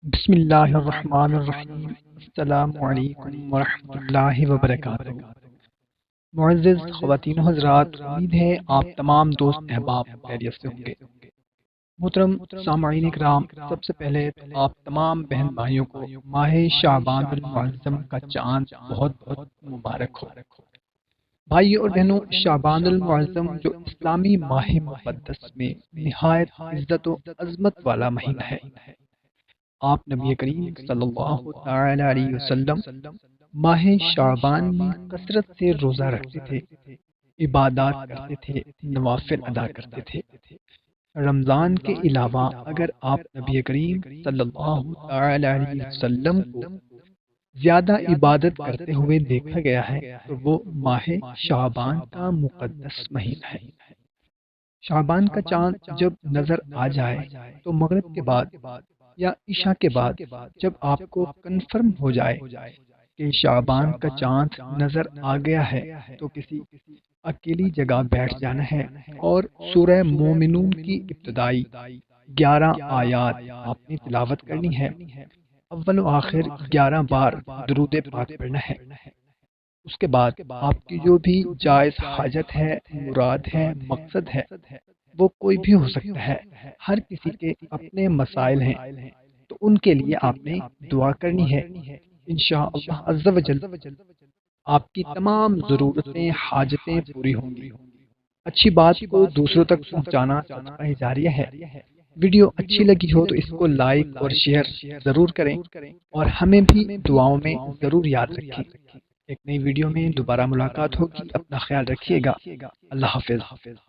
بسم اللہ الرحمن الرحیم۔ السلام علیکم ورحمۃ اللہ وبرکاتہ۔ معزز خواتین و حضرات، امید ہے آپ تمام دوست احباب خیریت سے ہوں گے۔ محترم سامعین کرام، سب سے پہلے تو آپ تمام بہن بھائیوں کو ماہ شعبان المعظم کا چاند بہت بہت مبارک ہو۔ بھائیوں اور بہنوں، شعبان المعظم جو اسلامی ماہ مقدس میں نہایت عزت و عظمت والا مہینہ ہے، آپ نبی کریم صلی اللہ تعالی علیہ وسلم ماہ شعبان میں کثرت سے روزہ رکھتے تھے، عبادات کرتے تھے، نوافل ادا کرتے تھے۔ رمضان کے علاوہ اگر آپ نبی کریم صلی اللہ تعالی علیہ وسلم کو زیادہ عبادت کرتے ہوئے دیکھا گیا ہے تو وہ ماہ شعبان کا مقدس مہینہ ہے۔ شعبان کا چاند جب نظر آ جائے تو مغرب کے بعد یا عشاء کے بعد جب آپ کو کنفرم ہو جائے کہ شعبان کا چاند نظر آ گیا ہے تو کسی اکیلی جگہ بیٹھ جانا ہے اور سورہ مومنون کی ابتدائی 11 آیات آپ نے تلاوت کرنی ہے۔ اول و آخر 11 بار درود پاک پڑھنا ہے۔ اس کے بعد آپ کی جو بھی جائز حاجت ہے، مراد ہے، مقصد ہے، وہ کوئی بھی ہو سکتا ہے۔ ہر کسی کے اپنے مسائل ہیں تو ان کے لیے آپ نے دعا کرنی ہے۔ انشاءاللہ عز و جل آپ کی تمام ضرورتیں، حاجتیں پوری ہوں گی۔ اچھی بات کو دوسروں تک پہنچانا صدقہ جاریہ ہے۔ ویڈیو اچھی لگی ہو تو اس کو لائک اور شیئر ضرور کریں اور ہمیں بھی دعاؤں میں ضرور یاد رکھیں۔ ایک نئی ویڈیو میں دوبارہ ملاقات ہوگی۔ اپنا خیال رکھیے گا۔ اللہ حافظ۔